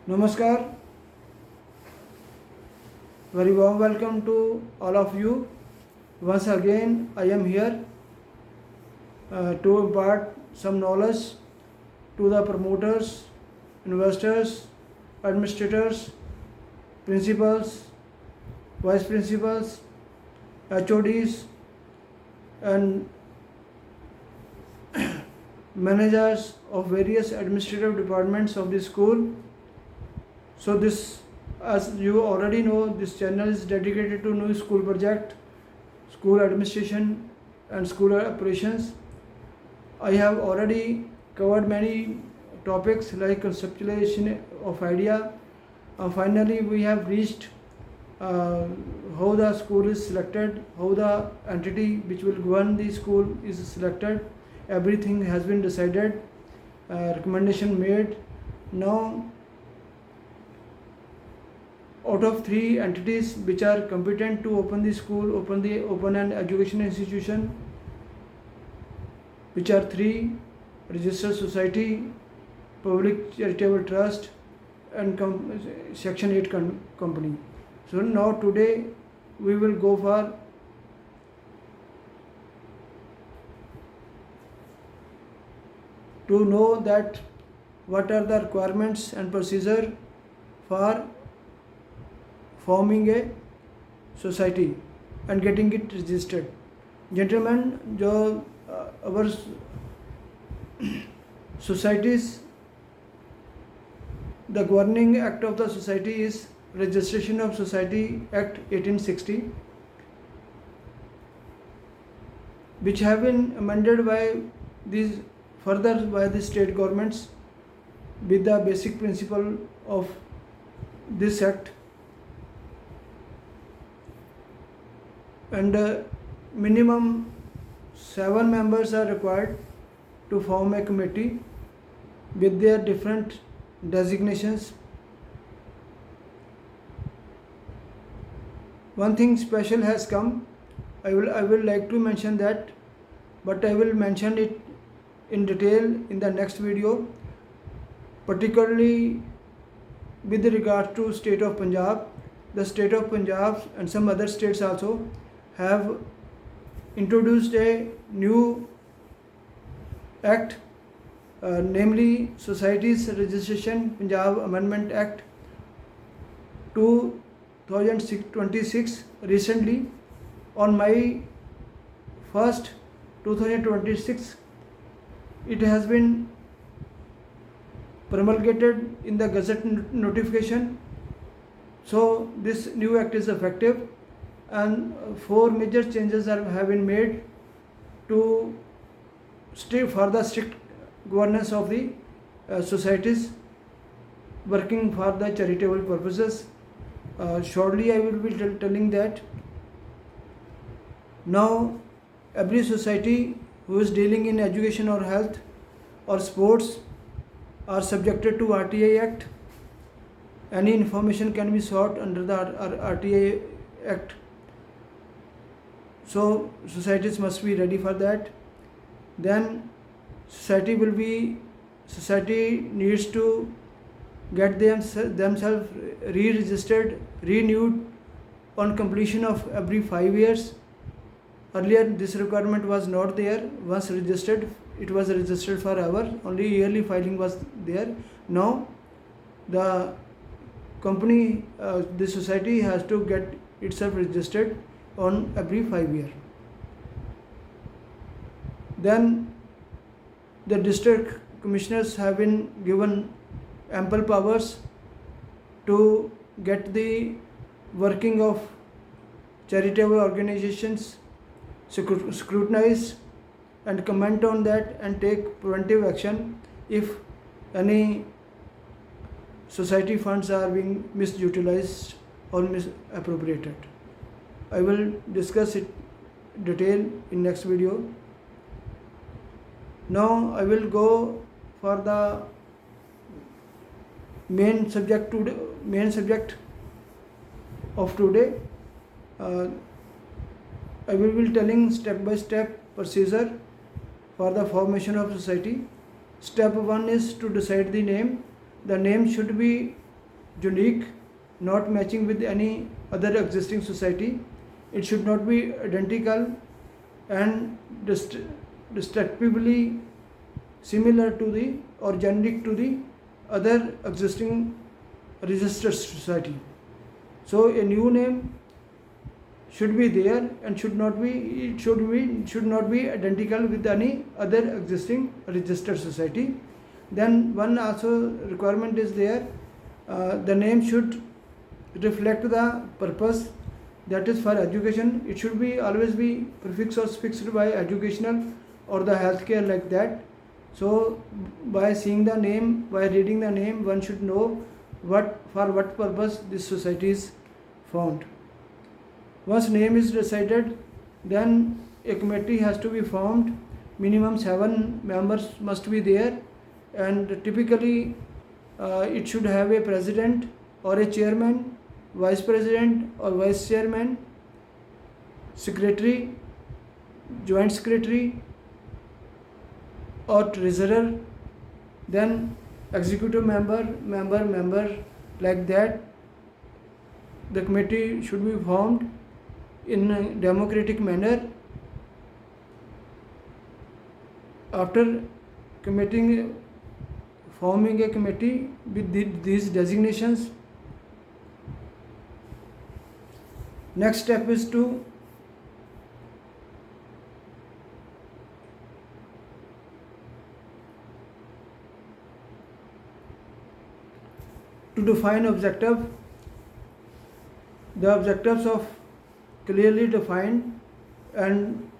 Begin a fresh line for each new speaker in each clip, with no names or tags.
Namaskar, very warm welcome to all of you. Once again, I am here to impart some knowledge to the promoters, investors, administrators, principals, vice principals, HODs, and managers of various administrative departments of the school. So this, as you already know, this channel is dedicated to new school project, school administration and school operations. I have already covered many topics like conceptualization of idea. Finally, we have reached how the school is selected, how the entity which will govern the school is selected. Everything has been decided, recommendation made. Now, out of 3 entities which are competent to open the school, open an education institution, which are 3: registered society, public charitable trust, and section 8 company. So now today we will go for to know that what are the requirements and procedure for forming a society and getting it registered. Gentlemen, our societies, the governing act of the society is Registration of Society Act 1860, which have been amended by these further by the state governments with the basic principle of this act. And minimum 7 members are required to form a committee with their different designations. One thing special has come. I will like to mention that, but I will mention it in detail in the next video, particularly with regard to state of Punjab. The state of Punjab and some other states also have introduced a new act, namely Societies Registration Punjab Amendment Act 2026. Recently, on May 1st, 2026, it has been promulgated in the Gazette notification. So this new act is effective, and 4 major changes have been made to stay for the strict governance of the societies working for the charitable purposes. Shortly I will be telling that now every society who is dealing in education or health or sports are subjected to RTI Act. Any information can be sought under the RTI Act. So societies must be ready for that. Then society needs to get themselves re-registered, renewed on completion of every 5 years. Earlier this requirement was not there. Once registered, it was registered forever. Only yearly filing was there. Now the company, the society has to get itself registered on every 5 years. Then the district commissioners have been given ample powers to get the working of charitable organizations scrutinized and comment on that and take preventive action if any society funds are being misutilized or misappropriated. I will discuss it detail in next video. Now I will go for the main subject of today. I will be telling step by step procedure for the formation of society. Step 1 is to decide the name. The name should be unique, not matching with any other existing society. It should not be identical and destructively similar to the or generic to the other existing registered society. So a new name should be there and should not be identical with any other existing registered society. Then one also requirement is there, the name should reflect the purpose, that is for education. It should be always be prefixed or fixed by educational or the healthcare, like that. So by seeing the name, by reading the name, one should know for what purpose this society is formed. Once name is decided, then a committee has to be formed. Minimum 7 members must be there, and typically it should have a president or a chairman, vice president or vice chairman, secretary, joint secretary or treasurer, then executive member, like that. The committee should be formed in a democratic manner. After forming a committee with these designations, next step is to define objective. The objectives of clearly defined and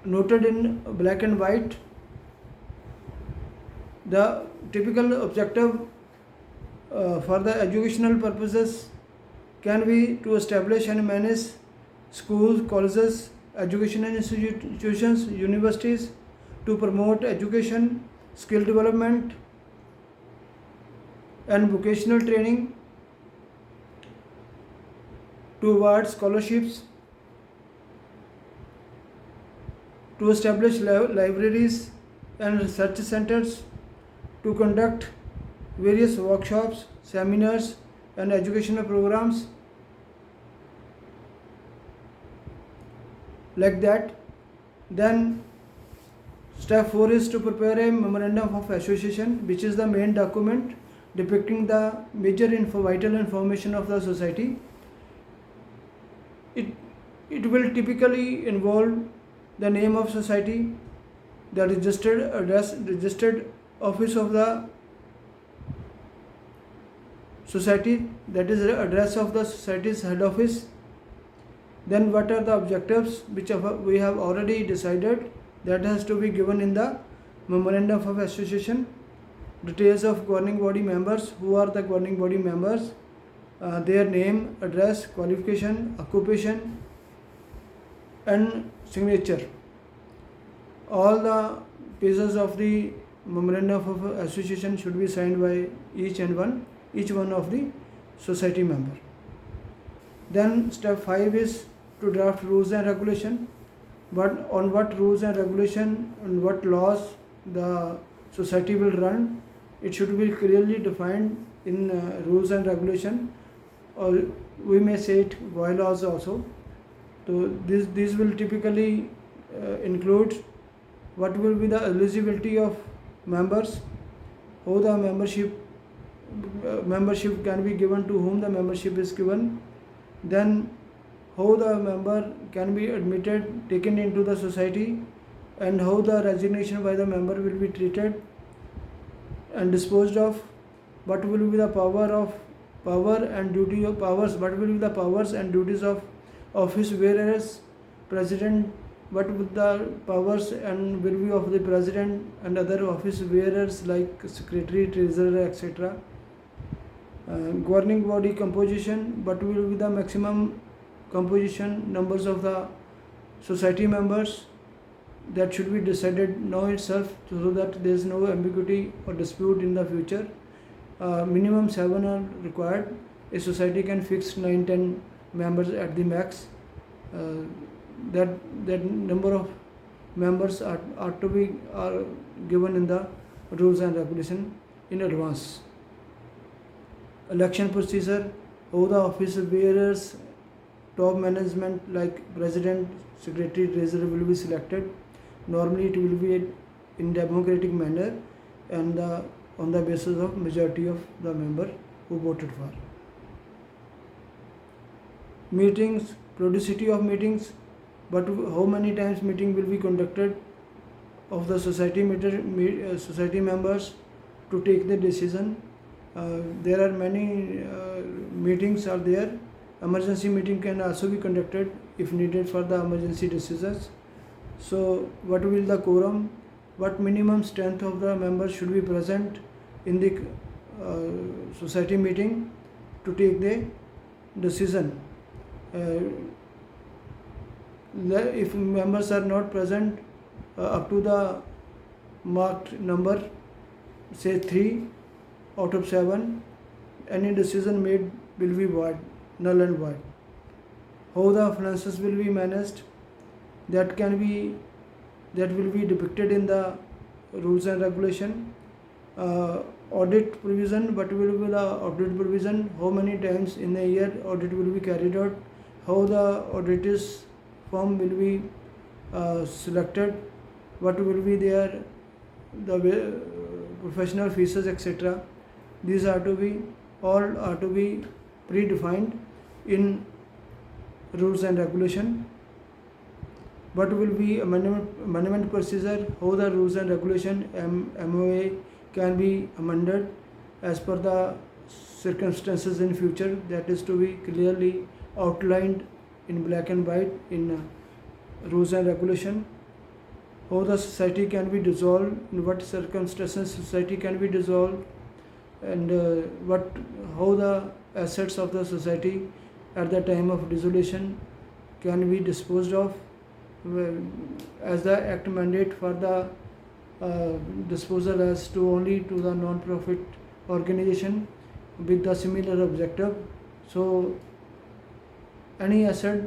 noted in black and white. The typical objective for the educational purposes can be to establish and manage schools, colleges, educational institutions, universities, to promote education, skill development and vocational training, to award scholarships, to establish libraries and research centers, to conduct various workshops, seminars and educational programs, like that. Then step 4 is to prepare a memorandum of association, which is the main document depicting the major vital information of the society. It will typically involve the name of society, the registered address, registered office of the society, that is the address of the society's head office. Then what are the objectives which we have already decided, that has to be given in the memorandum of association. Details of governing body members, who are the governing body members, their name, address, qualification, occupation and signature. All the pages of the memorandum of association should be signed by each one of the society member. Then step 5 is to draft rules and regulation. But on what rules and regulation and what laws the society will run, it should be clearly defined in rules and regulation, or we may say it bylaws also. So these will typically include what will be the eligibility of members, how the membership can be given, to whom the membership is given, then how the member can be admitted, taken into the society, and how the resignation by the member will be treated and disposed of. What will be the power and duty of powers? What will be the powers and duties of office bearers, president? What would the powers and will be of the president and other office bearers like secretary, treasurer, etc. Governing body composition. What will be the maximum composition, numbers of the society members? That should be decided now itself, so that there is no ambiguity or dispute in the future. Minimum 7 are required. A society can fix 9-10 members at the max. That number of members are given in the rules and regulation. in advance. Election procedure: how the office bearers, top management like president, secretary, treasurer will be selected. Normally it will be in democratic manner and on the basis of majority of the member who voted for. Meetings, periodicity of meetings, but how many times meeting will be conducted of the society society members to take the decision. There are many meetings are there. Emergency meeting can also be conducted if needed for the emergency decisions. So what will the quorum, what minimum strength of the members should be present in the society meeting to take the decision. If members are not present up to the marked number, say 3 out of 7, any decision made will be void, null and void. How the finances will be managed, that will be depicted in the rules and regulation. Audit provision, what will be the audit provision, how many times in a year audit will be carried out, how the auditors firm will be selected, what will be their the professional fees, etc. These are to be predefined in rules and regulation. What will be amendment procedure, how the rules and regulation MOA can be amended as per the circumstances in future. That is to be clearly outlined in black and white in rules and regulation. How the society can be dissolved, in what circumstances society can be dissolved, and how the assets of the society at the time of dissolution can be disposed of, as the act mandate for the disposal as to only to the non-profit organization with the similar objective. So any asset,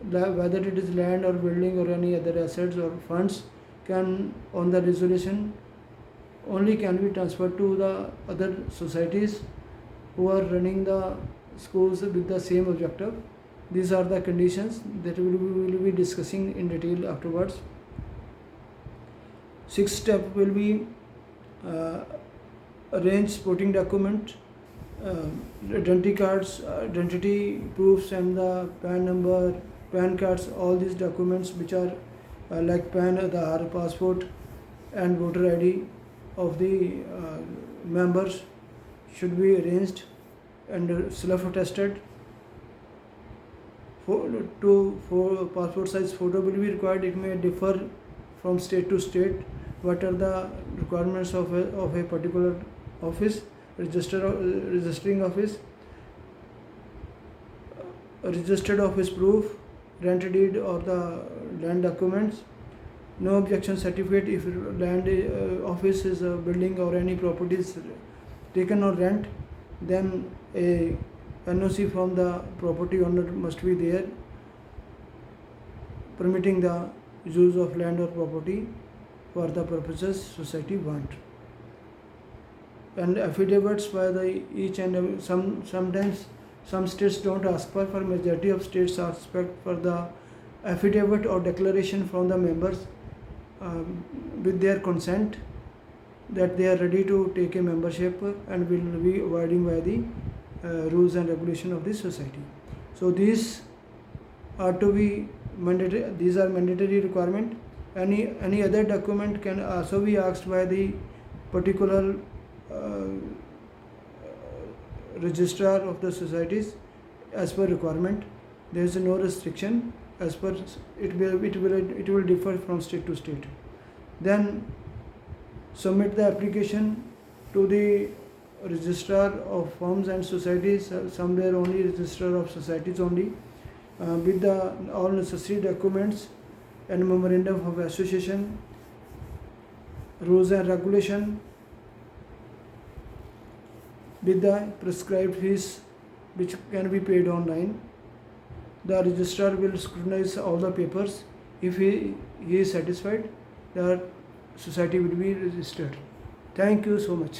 whether it is land or building or any other assets or funds, can on the dissolution only can be transferred to the other societies who are running the schools with the same objective. These are the conditions that we will be discussing in detail afterwards. Sixth step will be arrange supporting document, identity cards, identity proofs, and the PAN number, PAN cards. All these documents which are like PAN, Aadhaar, passport, and voter ID of the members should be arranged and self-attested. For passport size photo will be required. It may differ from state to state. What are the requirements of a particular office, registering office, registered office proof, rent deed or the land documents, no objection certificate if land office is a building or any property is taken on rent, then a NOC from the property owner must be there permitting the use of land or property for the purposes society want. And affidavits by the each and every, sometimes some states don't ask for majority of states ask for the affidavit or declaration from the members with their consent that they are ready to take a membership and will be abiding by the rules and regulation of this society. So these are to be mandatory. These are mandatory requirement. Any other document can also be asked by the particular registrar of the societies as per requirement. There is no restriction as per it will differ from state to state. Then submit the application to the registrar of firms and societies, somewhere only registrar of societies only, with the all necessary documents and memorandum of association, rules and regulation, with the prescribed fees which can be paid online. The registrar will scrutinize all the papers. If he is satisfied, the society will be registered. Thank you so much.